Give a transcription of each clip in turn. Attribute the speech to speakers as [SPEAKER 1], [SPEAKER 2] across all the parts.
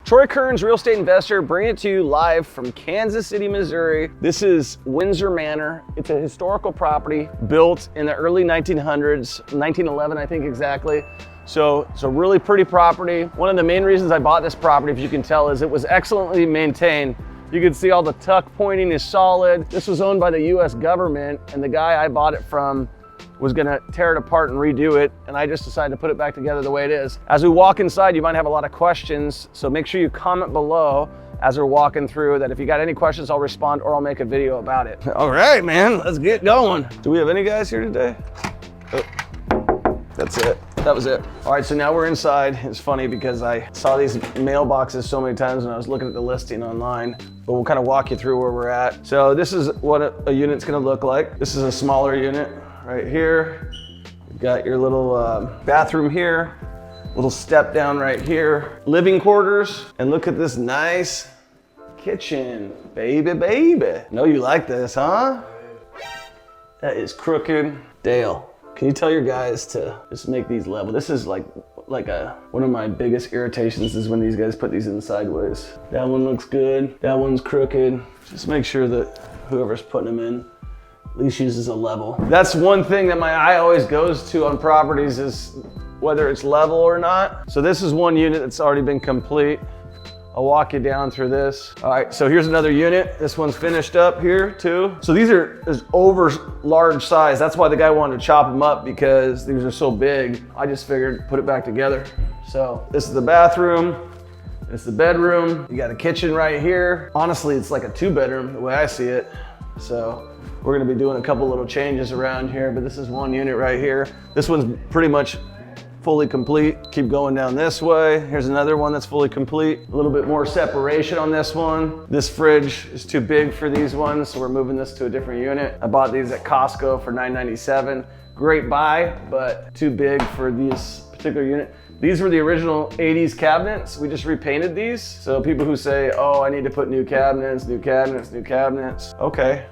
[SPEAKER 1] Troy Kearns, real estate investor, bringing it to you live from Kansas City, Missouri. This is Windsor Manor. It's a historical property built in the early 1900s, 1911, I think exactly. So it's a really pretty property. One of the main reasons I bought this property, if you can tell, is it was excellently maintained. You can see all the tuck pointing is solid. This was owned by the US government, and the guy I bought it from was gonna tear it apart and redo it, and I just decided to put it back together the way it is. As we walk inside, you might have a lot of questions, so make sure you comment below as we're walking through that if you got any questions, I'll respond or I'll make a video about it. All right, man, let's get going. Do we have any guys here today? Oh, that's it. That was it. All right, so now we're inside. It's funny because I saw these mailboxes so many times when I was looking at the listing online, but we'll kind of walk you through where we're at. So this is what a unit's gonna look like. This is a smaller unit right here. You've got your little bathroom here, little step down right here, living quarters, and look at this nice kitchen, baby, baby. Know you like this, huh? That is crooked. Dale, can you tell your guys to just make these level? This is like one of my biggest irritations is when these guys put these in sideways. That one looks good, that one's crooked. Just make sure that whoever's putting them in at least uses a level. That's one thing that my eye always goes to on properties is whether it's level or not. So this is one unit that's already been complete. I'll walk you down through this. All right, so here's another unit. This one's finished up here too. So these are over large size. That's why the guy wanted to chop them up because these are so big. I just figured put it back together. So this is the bathroom. This is the bedroom. You got a kitchen right here. Honestly, it's like a 2-bedroom the way I see it. So we're gonna be doing a couple little changes around here, but this is one unit right here. This one's pretty much fully complete. Keep going down this way. Here's another one that's fully complete. A little bit more separation on this one. This fridge is too big for these ones, so we're moving this to a different unit. I bought these at Costco for $9.97. Great buy, but too big for this particular unit. These were the original 80s cabinets. We just repainted these. So people who say, oh, I need to put new cabinets, new cabinets, new cabinets. Okay.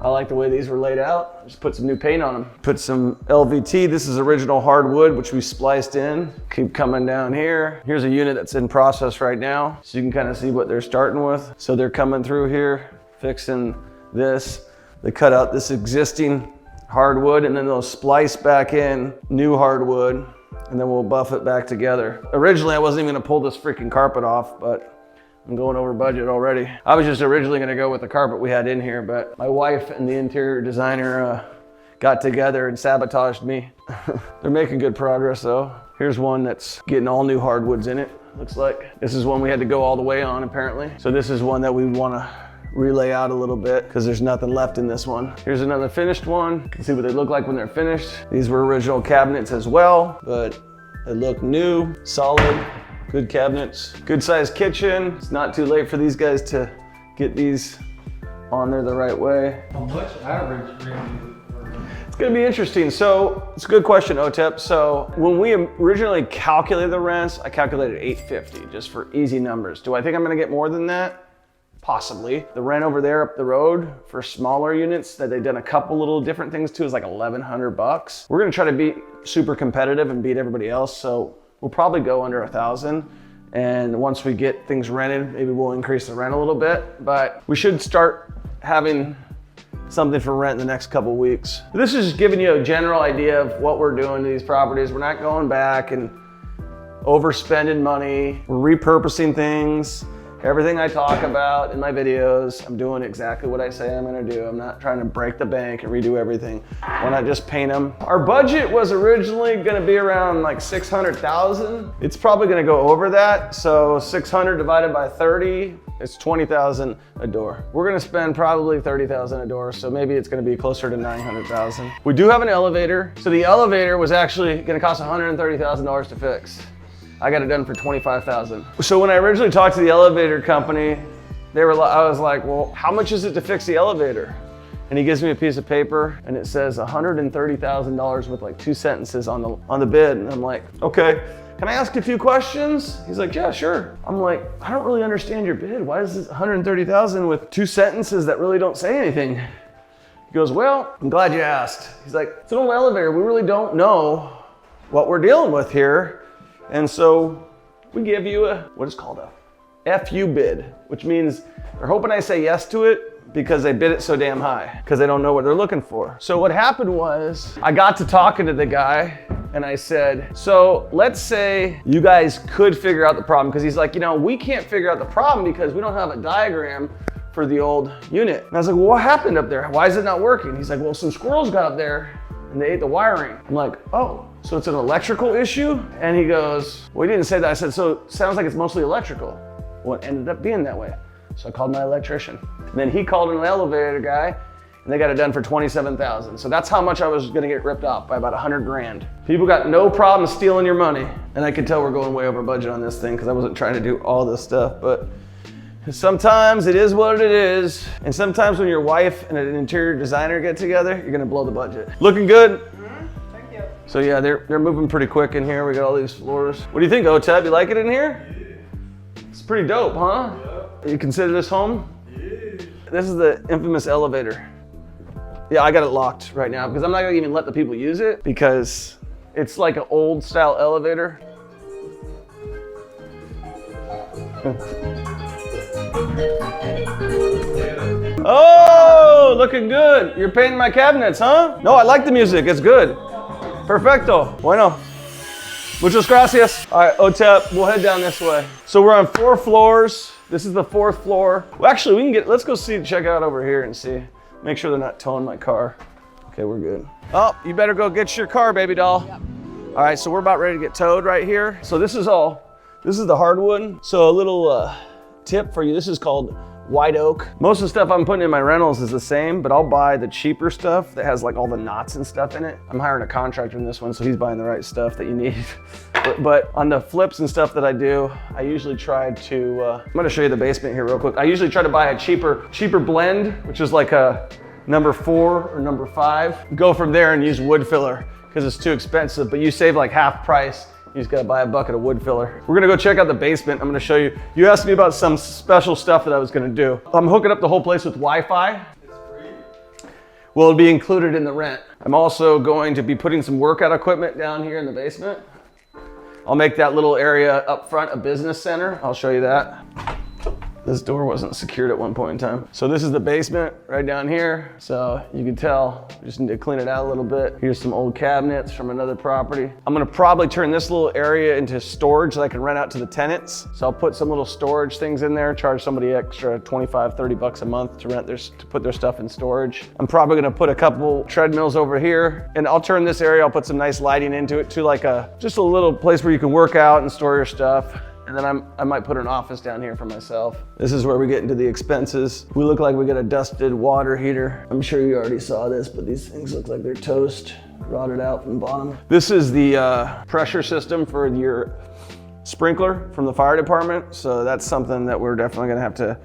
[SPEAKER 1] I like the way these were laid out. Just put some new paint on them. Put some LVT. This is original hardwood, which we spliced in. Keep coming down here. Here's a unit that's in process right now. So you can kind of see what they're starting with. So they're coming through here, fixing this. They cut out this existing hardwood and then they'll splice back in new hardwood and then we'll buff it back together. Originally, I wasn't even gonna pull this freaking carpet off, but I'm going over budget already. I was just originally gonna go with the carpet we had in here, but my wife and the interior designer got together and sabotaged me. They're making good progress though. Here's one that's getting all new hardwoods in it, looks like. This is one we had to go all the way on apparently. So this is one that we wanna relay out a little bit because there's nothing left in this one. Here's another finished one. You can see what they look like when they're finished. These were original cabinets as well, but they look new, solid. Good cabinets, good sized kitchen. It's not too late for these guys to get these on there the right way.
[SPEAKER 2] How much average rent?
[SPEAKER 1] It's gonna be interesting. So it's a good question, OTEP. So when we originally calculated the rents, I calculated $850 just for easy numbers. Do I think I'm gonna get more than that? Possibly. The rent over there up the road for smaller units that they've done a couple little different things to is like $1,100. We're gonna try to be super competitive and beat everybody else. So we'll probably go under 1,000. And once we get things rented, maybe we'll increase the rent a little bit, but we should start having something for rent in the next couple weeks. This is just giving you a general idea of what we're doing to these properties. We're not going back and overspending money. We're repurposing things. Everything I talk about in my videos, I'm doing exactly what I say I'm gonna do. I'm not trying to break the bank and redo everything. Why not just paint them? Our budget was originally gonna be around like 600,000. It's probably gonna go over that. So 600 divided by 30, it's 20,000 a door. We're gonna spend probably 30,000 a door. So maybe it's gonna be closer to 900,000. We do have an elevator. So the elevator was actually gonna cost $130,000 to fix. I got it done for $25,000. So when I originally talked to the elevator company, I was like, well, how much is it to fix the elevator? And he gives me a piece of paper and it says $130,000 with like 2 sentences on the bid. And I'm like, okay, can I ask a few questions? He's like, yeah, sure. I'm like, I don't really understand your bid. Why is this $130,000 with 2 sentences that really don't say anything? He goes, well, I'm glad you asked. He's like, it's an old elevator. We really don't know what we're dealing with here. And so we give you what is called a FU bid, which means they're hoping I say yes to it because they bid it so damn high, because they don't know what they're looking for. So what happened was I got to talking to the guy and I said, so let's say you guys could figure out the problem, because he's like, we can't figure out the problem because we don't have a diagram for the old unit. And I was like, well, what happened up there? Why is it not working? He's like, well, some squirrels got up there and they ate the wiring. I'm like, oh, so it's an electrical issue? And he goes, well, he didn't say that. I said, so it sounds like it's mostly electrical. Well, it ended up being that way. So I called my electrician. And then he called an elevator guy and they got it done for $27,000. So that's how much I was gonna get ripped off, by about 100 grand. People got no problem stealing your money. And I could tell we're going way over budget on this thing because I wasn't trying to do all this stuff, but sometimes it is what it is. And sometimes when your wife and an interior designer get together, you're gonna blow the budget. Looking good?
[SPEAKER 2] Thank you.
[SPEAKER 1] So yeah, they're moving pretty quick in here. We got all these floors. What do you think, OTEP? You like it in here?
[SPEAKER 2] Yeah.
[SPEAKER 1] It's pretty dope, huh?
[SPEAKER 2] Yeah.
[SPEAKER 1] You consider this home?
[SPEAKER 2] Yeah.
[SPEAKER 1] This is the infamous elevator. Yeah, I got it locked right now because I'm not gonna even let the people use it because it's like an old style elevator. Oh, looking good. You're painting my cabinets, huh? No, I like the music. It's good. Perfecto. Bueno. Muchas gracias. All right, OTEP, we'll head down this way. So we're on 4 floors. This is the 4th floor. Well, actually, let's go check out over here and see. Make sure they're not towing my car. Okay, we're good. Oh, you better go get your car, baby doll. Yep. All right, so we're about ready to get towed right here. So this is the hardwood. So a little tip for you, this is called white oak. Most of the stuff I'm putting in my rentals is the same, but I'll buy the cheaper stuff that has like all the knots and stuff in it. I'm hiring a contractor in this one, so he's buying the right stuff that you need. But on the flips and stuff that I do, I usually try to, I'm gonna show you the basement here real quick. I usually try to buy a cheaper blend, which is like a number 4 or number 5. Go from there and use wood filler because it's too expensive, but you save like half price. You just gotta buy a bucket of wood filler. We're gonna go check out the basement. I'm gonna show you. You asked me about some special stuff that I was gonna do. I'm hooking up the whole place with Wi-Fi.
[SPEAKER 2] It's free.
[SPEAKER 1] Well, it'll be included in the rent. I'm also going to be putting some workout equipment down here in the basement. I'll make that little area up front a business center. I'll show you that. This door wasn't secured at one point in time. So this is the basement right down here. So you can tell, we just need to clean it out a little bit. Here's some old cabinets from another property. I'm gonna probably turn this little area into storage that I can rent out to the tenants. So I'll put some little storage things in there, charge somebody extra 25, 30 bucks a month to put their stuff in storage. I'm probably gonna put a couple treadmills over here, and I'll turn this area, I'll put some nice lighting into it to like just a little place where you can work out and store your stuff. And then I might put an office down here for myself. This is where we get into the expenses. We look like we got a dusted water heater. I'm sure you already saw this, but these things look like they're toast, rotted out from the bottom. This is the pressure system for your sprinkler from the fire department. So that's something that we're definitely gonna have to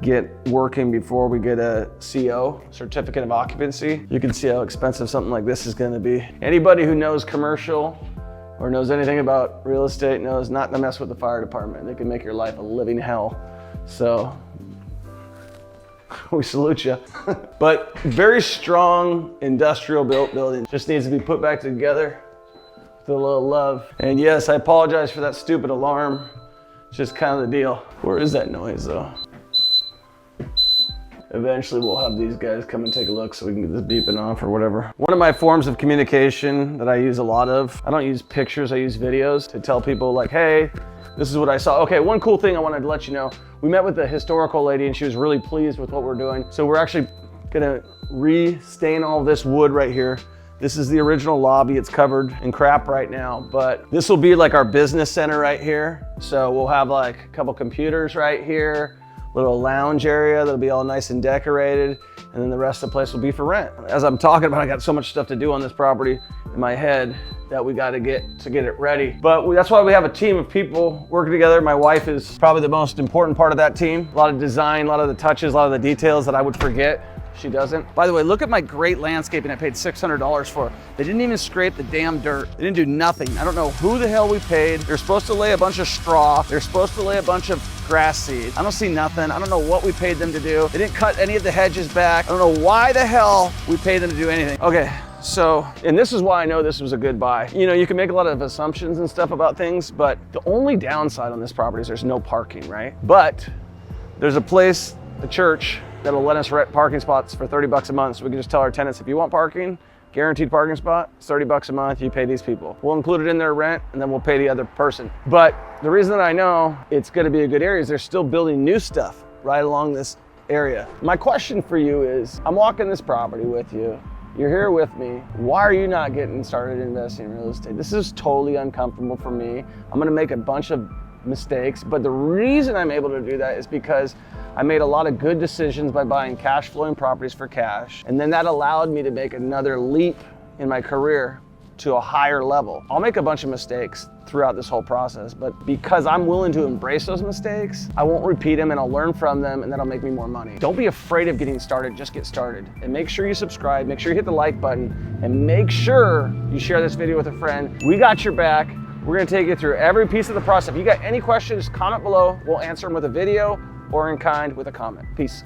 [SPEAKER 1] get working before we get a CO, certificate of occupancy. You can see how expensive something like this is gonna be. Anybody who knows commercial or knows anything about real estate knows not to mess with the fire department. They can make your life a living hell. So we salute you. But very strong industrial built building. Just needs to be put back together with a little love. And yes, I apologize for that stupid alarm. It's just kind of the deal. Where is that noise though? Eventually we'll have these guys come and take a look so we can get this beeping off or whatever. One of my forms of communication that I use a lot of, I don't use pictures, I use videos to tell people like, hey, this is what I saw. Okay, one cool thing I wanted to let you know. We met with the historical lady and she was really pleased with what we're doing. So we're actually gonna re-stain all this wood right here. This is the original lobby. It's covered in crap right now, but this will be like our business center right here. So we'll have like a couple computers right here, little lounge area that'll be all nice and decorated, and then the rest of the place will be for rent. As I'm talking about, I got so much stuff to do on this property in my head that we got to get it ready. But that's why we have a team of people working together. My wife is probably the most important part of that team. A lot of design, a lot of the touches, a lot of the details that I would forget. She doesn't. By the way, look at my great landscaping I paid $600 for. They didn't even scrape the damn dirt. They didn't do nothing. I don't know who the hell we paid. They're supposed to lay a bunch of straw. They're supposed to lay a bunch of grass seed. I don't see nothing. I don't know what we paid them to do. They didn't cut any of the hedges back. I don't know why the hell we paid them to do anything. Okay, So, and this is why I know this was a good buy. You know, you can make a lot of assumptions and stuff about things, but the only downside on this property is there's no parking, right? But there's a place, a church, that'll let us rent parking spots for 30 bucks a month. So we can just tell our tenants, if you want parking, guaranteed parking spot, it's 30 bucks a month, you pay these people. We'll include it in their rent and then we'll pay the other person. But the reason that I know it's gonna be a good area is they're still building new stuff right along this area. My question for you is, I'm walking this property with you, you're here with me, why are you not getting started investing in real estate? This is totally uncomfortable for me. I'm gonna make a bunch of mistakes, but the reason I'm able to do that is because I made a lot of good decisions by buying cash flowing properties for cash, and then that allowed me to make another leap in my career to a higher level. I'll make a bunch of mistakes throughout this whole process, but because I'm willing to embrace those mistakes, I won't repeat them and I'll learn from them, and that'll make me more money. Don't be afraid of getting started, just get started. And make sure you subscribe, make sure you hit the like button, and make sure you share this video with a friend. We got your back. We're gonna take you through every piece of the process. If you got any questions, comment below. We'll answer them with a video or in kind with a comment. Peace.